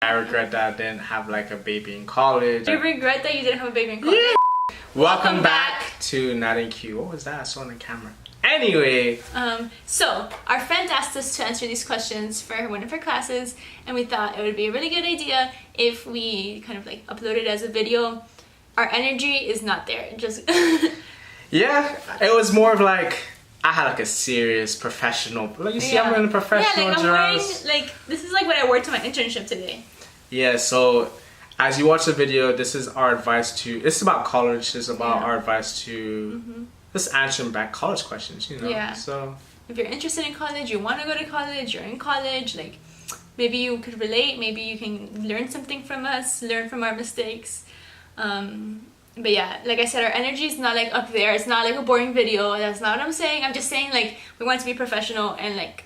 I regret that I didn't have like a baby in college. You regret that you didn't have a baby in college? Yeah. Welcome back to Nat Q. What was that? I saw on the camera. Anyway. So our friend asked us to answer these questions for one of her classes, and we thought it would be a really good idea if we kind of like upload it as a video. Our energy is not there. Just yeah, it was more of like I had like a serious professional. Like you see, I'm wearing a professional dress. I'm wearing like this is like what I wore to my internship today. Yeah. So as you watch the video, this is our advice to. It's about college. It's about our advice to. Just answering back college questions, you know. Yeah. So if you're interested in college, you want to go to college, you're in college, like maybe you could relate, maybe you can learn something from us, learn from our mistakes. But yeah, like I said, our energy is not like up there. It's not like a boring video. That's not what I'm saying. I'm just saying like we want to be professional, and like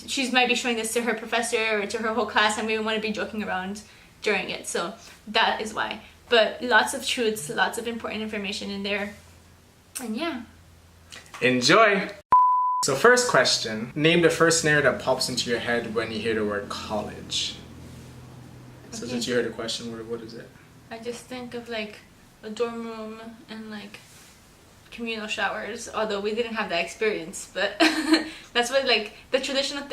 she might be showing this to her professor or to her whole class, and we want to be joking around during it. So that is why. But lots of truths, lots of important information in there. And yeah. Enjoy! So first question, name the first scenario that pops into your head when you hear the word college. Okay. So since you heard the question, what is it? I just think of like a dorm room and like communal showers, although we didn't have that experience, but that's what like the traditional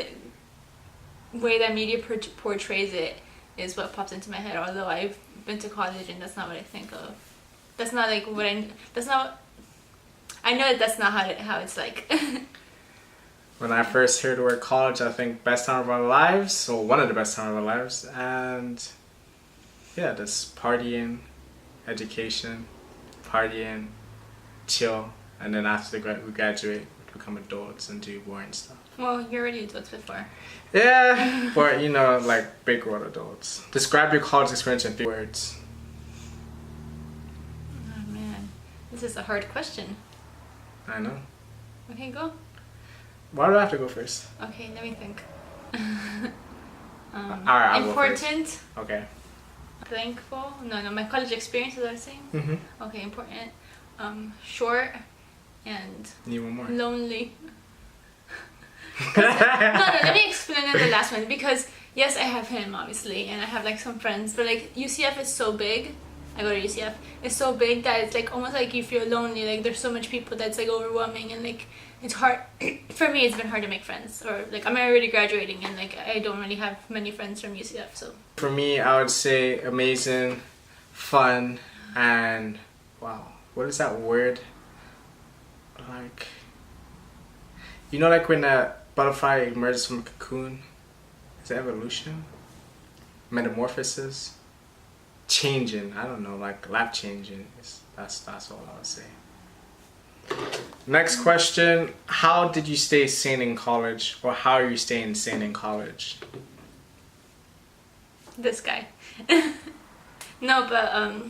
way that media portrays it is what pops into my head, although I've been to college and that's not what I think of. That's not like what I know that's not how it's like. When I first heard the word college, I think best time of our lives, or one of the best time of our lives, and yeah, just partying, education, partying, chill, and then after we graduate, we become adults and do boring stuff. Well, you're already adults before. Yeah, but you know, like big world adults. Describe your college experience in 3 words. Oh man, this is a hard question. I know. Okay, go. Why do I have to go first? Okay, let me think. Alright, I'll important. Go first. Okay. Thankful. No, my college experience is what I was saying. Okay, important. Short and need one more. Lonely. No, let me explain the last one, because yes, I have him obviously, and I have like some friends, but like UCF is so big. I go to UCF. It's so big that it's like almost like you feel lonely. Like there's so much people that's like overwhelming, and like it's hard. For me, it's been hard to make friends. Or like I'm already graduating, and like I don't really have many friends from UCF. So for me, I would say amazing, fun, and wow. What is that word? Like, you know, like when a butterfly emerges from a cocoon. Is it evolution? Metamorphosis. Changing, I don't know, like life changing. That's all I would say. Next question, how did you stay sane in college, or how are you staying sane in college? This guy. No, but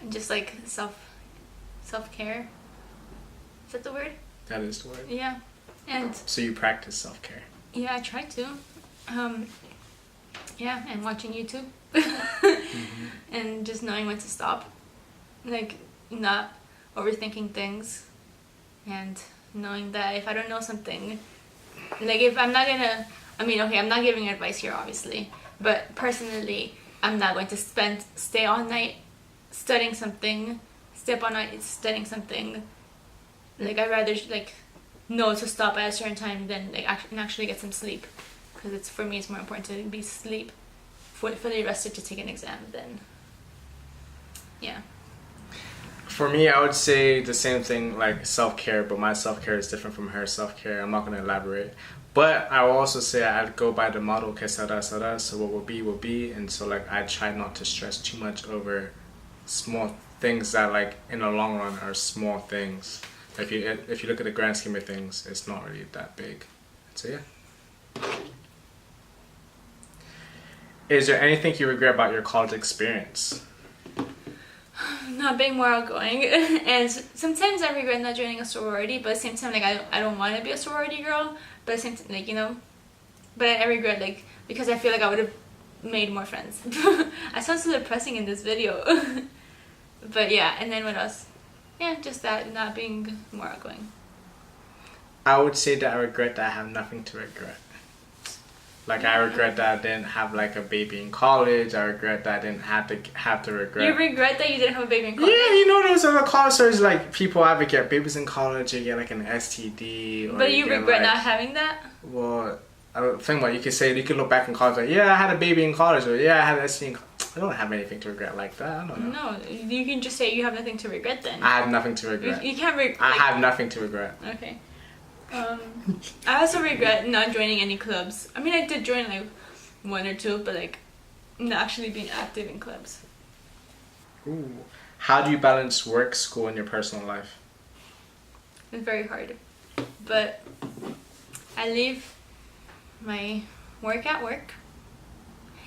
just like self-care. Is that the word? That is the word. Yeah. And so you practice self-care? Yeah, I try to. Yeah, and watching YouTube. And just knowing when to stop, like not overthinking things, and knowing that if I don't know something, like if I'm not gonna, I'm not giving advice here obviously, but personally I'm not going to stay all night studying something, stay up all night studying something. Like I'd rather like know to stop at a certain time than like actually get some sleep, because it's for me it's more important to be fully rested to take an exam than, yeah. For me, I would say the same thing, like self-care, but my self-care is different from her self-care. I'm not going to elaborate. But I will also say I'd go by the model, que será, será, so what will be. And so like I try not to stress too much over small things that like in the long run are small things. If you look at the grand scheme of things, it's not really that big. So yeah. Is there anything you regret about your college experience? Not being more outgoing, and sometimes I regret not joining a sorority, but at the same time, like I don't want to be a sorority girl, but at the same time, like, you know, but I regret, like, because I feel like I would have made more friends. I sound so depressing in this video. But yeah, and then what else? Yeah, just that, not being more outgoing. I would say that I regret that I have nothing to regret. Like I regret that I didn't have like a baby in college. I regret that I didn't have to regret. You regret that you didn't have a baby in college? Yeah, you know those other college stories, like people either get babies in college or get like an STD. Or but you regret not having that? Well, I don't think about it. You could say, you could look back in college like, yeah, I had a baby in college, or yeah, I had an STD in college. I don't have anything to regret like that. I don't know. No, you can just say you have nothing to regret then. I have nothing to regret. You can't regret. I have nothing to regret. Okay. I also regret not joining any clubs. I mean, I did join like 1 or 2, but like not actually being active in clubs. Ooh. How do you balance work, school, and your personal life? It's very hard. But I leave my work at work.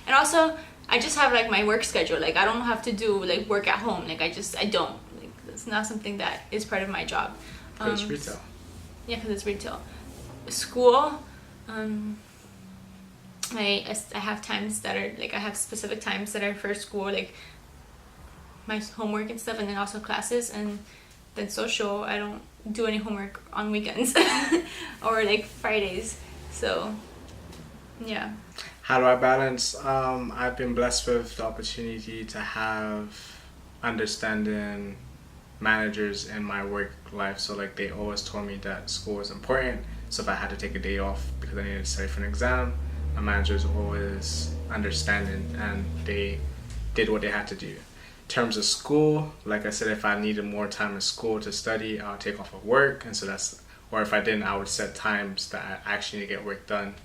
And also, I just have like my work schedule. Like I don't have to do like work at home. Like I don't. Like, it's not something that is part of my job. It's retail. Yeah, because it's retail. School, I have times that are like I have specific times that are for school, like my homework and stuff, and then also classes, and then social. I don't do any homework on weekends or like Fridays. So yeah. How do I balance? I've been blessed with the opportunity to have understanding managers in my work life. So like they always told me that school was important. So if I had to take a day off because I needed to study for an exam, my managers were always understanding and they did what they had to do. In terms of school, like I said, if I needed more time in school to study, I'll take off of work. And so that's, or if I didn't, I would set times that I actually need to get work done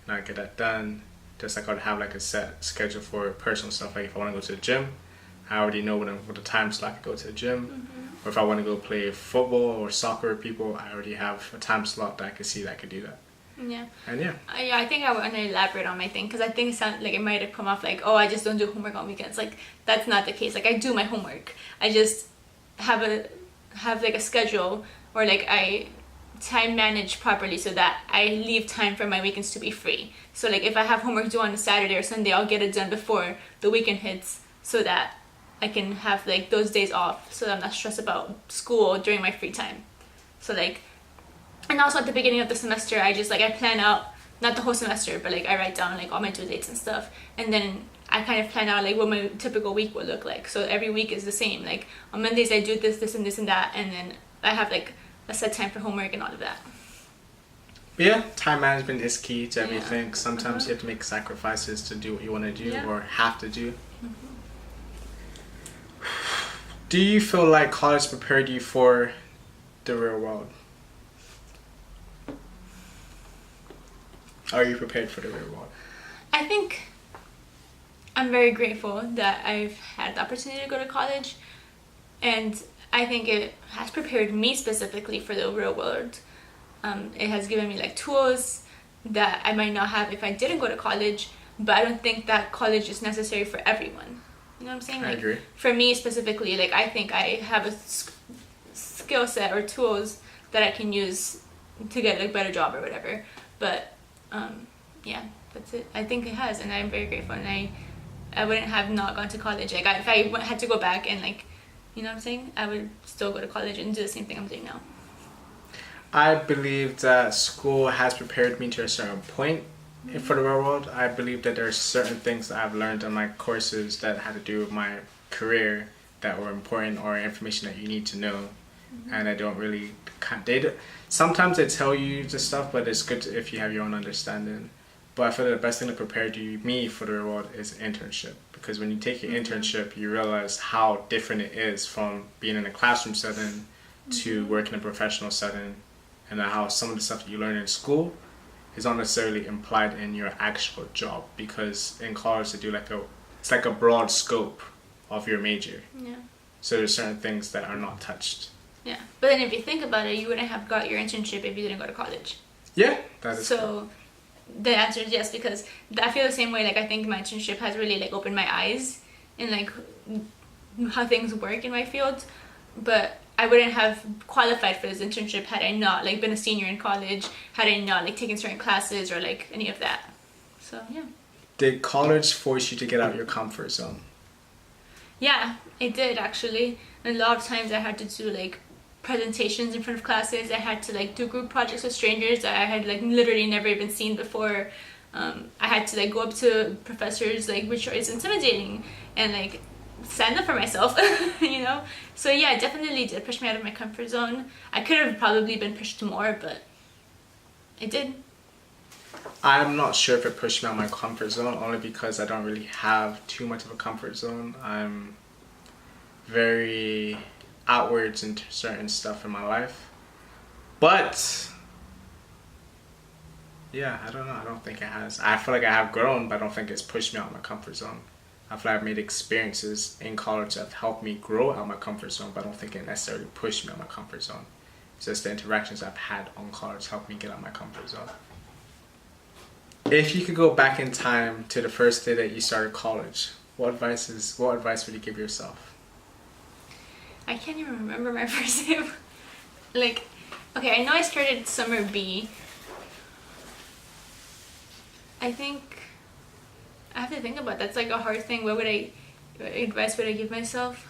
and I'd get that done. Just like I'd have like a set schedule for personal stuff. Like if I want to go to the gym, I already know what the time slot I can go to the gym. Mm-hmm. Or if I want to go play football or soccer with people, I already have a time slot that I can see that I could do that. Yeah. And yeah. I think I want to elaborate on my thing because I think it sounds like it might have come off like, oh, I just don't do homework on weekends. Like that's not the case. Like I do my homework. I just have like a schedule or like I time manage properly so that I leave time for my weekends to be free. So like if I have homework due on a Saturday or Sunday, I'll get it done before the weekend hits so that I can have like those days off so that I'm not stressed about school during my free time. So like, and also at the beginning of the semester, I just like, I plan out, not the whole semester, but like I write down like all my due dates and stuff. And then I kind of plan out like what my typical week would look like. So every week is the same. Like on Mondays I do this and this and that. And then I have like a set time for homework and all of that. But yeah, time management is key to everything. Yeah. Sometimes you have to make sacrifices to do what you want to do or have to do. Mm-hmm. Do you feel like college prepared you for the real world? Are you prepared for the real world? I think I'm very grateful that I've had the opportunity to go to college, and I think it has prepared me specifically for the real world. It has given me like tools that I might not have if I didn't go to college, but I don't think that college is necessary for everyone. You know what I'm saying? I agree. For me specifically, like I think I have a skill set or tools that I can use to get a better job or whatever. But yeah, that's it. I think it has, and I'm very grateful. And I wouldn't have not gone to college. Like if I had to go back and like, you know what I'm saying, I would still go to college and do the same thing I'm doing now. I believe that school has prepared me to a certain point for the real world. I believe that there are certain things that I've learned in my courses that had to do with my career that were important or information that you need to know. Mm-hmm. And I don't really, sometimes they tell you the stuff, but it's good if you have your own understanding. But I feel the best thing to prepare me for the real world is internship. Because when you take your internship, you realize how different it is from being in a classroom setting to working in a professional setting, and how some of the stuff that you learn in school is not necessarily implied in your actual job. Because in college they do it's like a broad scope of your major. Yeah. So there's certain things that are not touched. Yeah, but then if you think about it, you wouldn't have got your internship if you didn't go to college. Yeah, that is so. The answer is yes, because I feel the same way. Like I think my internship has really like opened my eyes in like how things work in my field, but I wouldn't have qualified for this internship had I not like been a senior in college, had I not like taken certain classes or like any of that. So yeah. Did college force you to get out of your comfort zone? Yeah, it did actually. And a lot of times I had to do like presentations in front of classes. I had to like do group projects with strangers that I had like literally never even seen before. I had to like go up to professors, like, which is intimidating, and like stand up for myself, you know. So yeah, it definitely did push me out of my comfort zone. I could have probably been pushed more, but it did. I'm not sure if it pushed me out of my comfort zone, only because I don't really have too much of a comfort zone. I'm very outwards into certain stuff in my life. But yeah, I don't know. I don't think it has. I feel like I have grown, but I don't think it's pushed me out of my comfort zone. I feel like I've made experiences in college that have helped me grow out of my comfort zone, but I don't think it necessarily pushed me out of my comfort zone. It's just the interactions I've had on college helped me get out of my comfort zone. If you could go back in time to the first day that you started college, what advice would you give yourself? I can't even remember my first day. Like, okay, I know I started summer B. I think I have to think about that. That's like a hard thing. What advice would I give myself?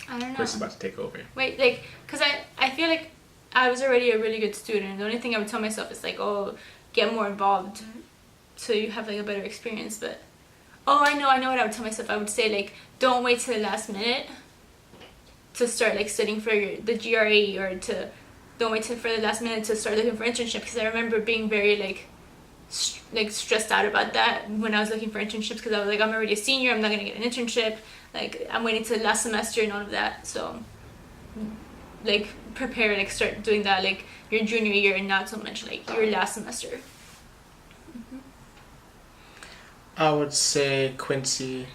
I don't know. Chris is about to take over. Wait, like, because I feel like I was already a really good student. The only thing I would tell myself is like, oh, get more involved so you have like a better experience. But I know what I would tell myself. I would say like, don't wait till the last minute to start like studying for the GRE, or don't wait till for the last minute to start looking for internship, because I remember being very like stressed out about that when I was looking for internships, because I was like, I'm already a senior, I'm not gonna get an internship, like I'm waiting till the last semester and all of that. So like prepare, like start doing that like your junior year and not so much like your last semester. Mm-hmm. I would say, Quincy,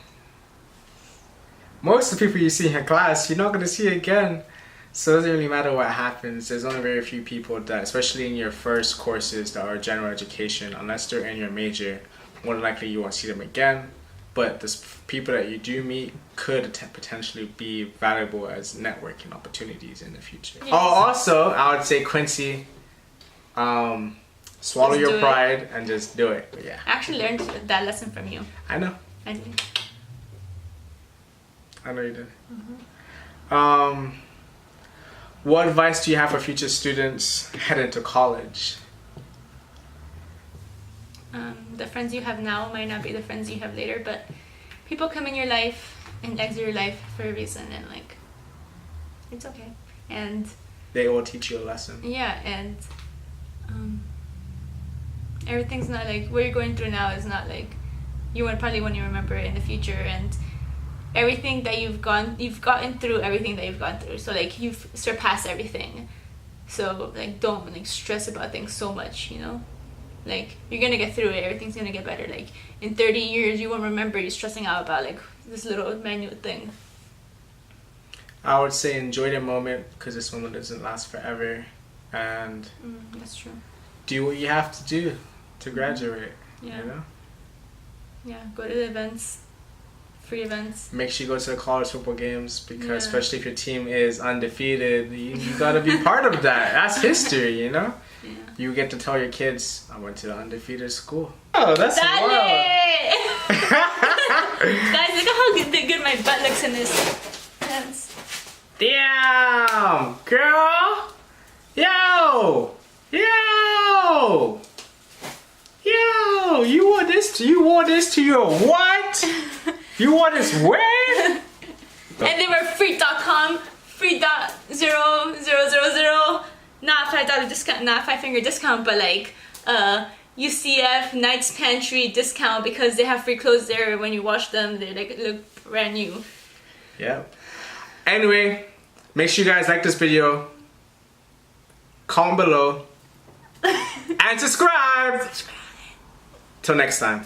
most of the people you see in class, you're not going to see again. So it doesn't really matter what happens. There's only very few people that, especially in your first courses that are general education, unless they're in your major, more than likely you won't see them again. But the people that you do meet could potentially be valuable as networking opportunities in the future. Yes. Oh, also, I would say, Quincy, swallow your pride and just do it. But yeah. I actually learned that lesson from you. I know. I did. I know you did. Mm-hmm. What advice do you have for future students heading to college? The friends you have now might not be the friends you have later, but people come in your life and exit your life for a reason, and like, it's okay. And they will teach you a lesson. Yeah, and everything's not like what you're going through now is not like you probably want to remember it in the future, and everything that you've gotten through everything that you've gone through, so like you've surpassed everything, so like don't like stress about things so much, you know, like you're gonna get through it, everything's gonna get better. Like in 30 years you won't remember you stressing out about like this little minute thing. I would say enjoy the moment, because this moment doesn't last forever, and that's true. Do what you have to do to graduate. Yeah. You know? Yeah, go to the events, free events. Make sure you go to the college football games, because especially if your team is undefeated, you gotta be part of that. That's history, you know? Yeah. You get to tell your kids, I went to the undefeated school. Oh, that's wild. Guys, look at how good my butt looks in this pants. Damn, girl. Yo, you wore this to your what? You wore this where? And they were free.com, free.0000, not $5 discount, not $5 discount, but like UCF Knights Pantry discount, because they have free clothes there. When you wash them, they like look brand new. Yeah. Anyway, make sure you guys like this video, comment below, and subscribe. Till next time.